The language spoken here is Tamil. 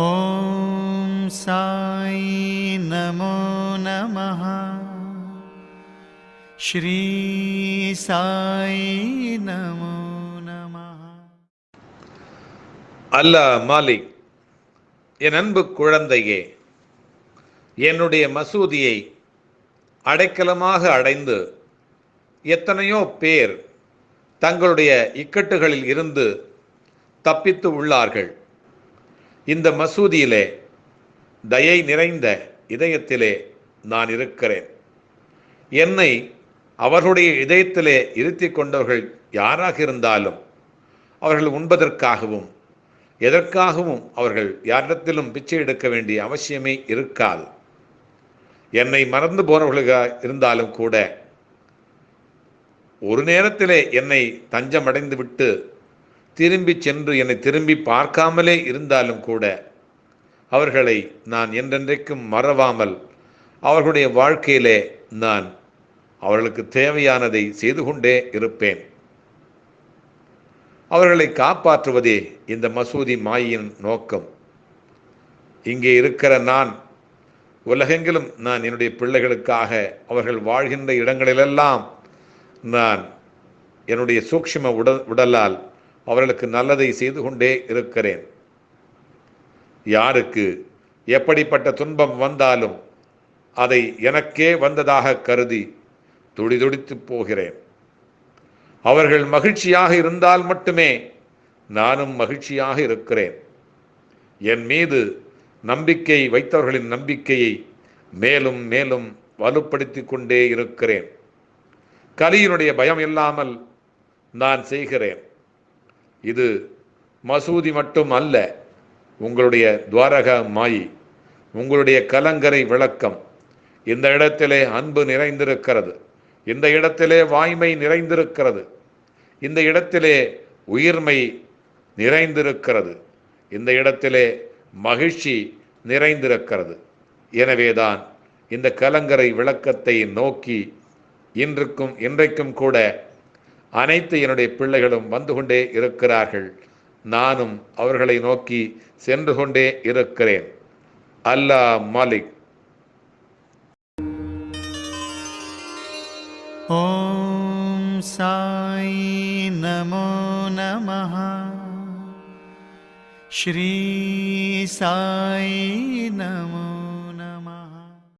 ஓம் சாய் நமோ நமः. ஸ்ரீ சாய் நமோ நமः. அல்லாஹ் மாலிக், என் அன்பு குழந்தையே, என்னுடைய மசூதியை அடைக்கலமாக அடைந்து எத்தனையோ பேர் தங்களுடைய இக்கட்டுகளில் இருந்து தப்பித்து உள்ளார்கள். இந்த மசூதியிலே தயை நிறைந்த இதயத்திலே நான் இருக்கிறேன். என்னை அவர்களுடைய இதயத்திலே இருத்தி கொண்டவர்கள் யாராக இருந்தாலும் அவர்கள் உண்பதற்காகவும் எதற்காகவும் அவர்கள் யாரிடத்திலும் பிச்சை எடுக்க வேண்டிய அவசியமே இருக்காது. என்னை மறந்து போனவர்களாக இருந்தாலும் கூட ஒரு நேரத்திலே என்னை தஞ்சமடைந்து விட்டு திரும்பி சென்று என்னை திரும்பி பார்க்காமலே இருந்தாலும் கூட அவர்களை நான் என்றென்றைக்கும் மறவாமல் அவர்களுடைய வாழ்க்கையிலே நான் அவர்களுக்கு தேவையானதை செய்து கொண்டே இருப்பேன். அவர்களை காப்பாற்றுவதே இந்த மசூதி மாயின் நோக்கம். இங்கே இருக்கிற நான் உலகெங்கிலும் நான் என்னுடைய பிள்ளைகளுக்காக அவர்கள் வாழ்கின்ற இடங்களிலெல்லாம் நான் என்னுடைய சூக்ஷ்ம உடலால் அவர்களுக்கு நல்லதை செய்து கொண்டே இருக்கிறேன். யாருக்கு எப்படிப்பட்ட துன்பம் வந்தாலும் அதை எனக்கே வந்ததாக கருதி துடிதுடித்து போகிறேன். அவர்கள் மகிழ்ச்சியாக இருந்தால் மட்டுமே நானும் மகிழ்ச்சியாக இருக்கிறேன். என் மீது நம்பிக்கை வைத்தவர்களின் நம்பிக்கையை மேலும் மேலும் வலுப்படுத்தி கொண்டே இருக்கிறேன். கலியினுடைய பயம் இல்லாமல் நான் செய்கிறேன். இது மசூதி மட்டும் அல்ல, உங்களுடைய துவாரக மாயி, உங்களுடைய கலங்கரை விளக்கம். இந்த இடத்திலே அன்பு நிறைந்திருக்கிறது, இந்த இடத்திலே வாய்மை நிறைந்திருக்கிறது, இந்த இடத்திலே உயிர்மை நிறைந்திருக்கிறது, இந்த இடத்திலே மகிழ்ச்சி நிறைந்திருக்கிறது. எனவேதான் இந்த கலங்கரை விளக்கத்தை நோக்கி இன்றைக்கும் கூட அனைத்து என்னுடைய பிள்ளைகளும் வந்து கொண்டே இருக்கிறார்கள். நானும் அவர்களை நோக்கி சென்று கொண்டே இருக்கிறேன். அல்லாஹ் மாலிக். ஓம் சாய் நமோ நமः. ஸ்ரீ சாய் நமோ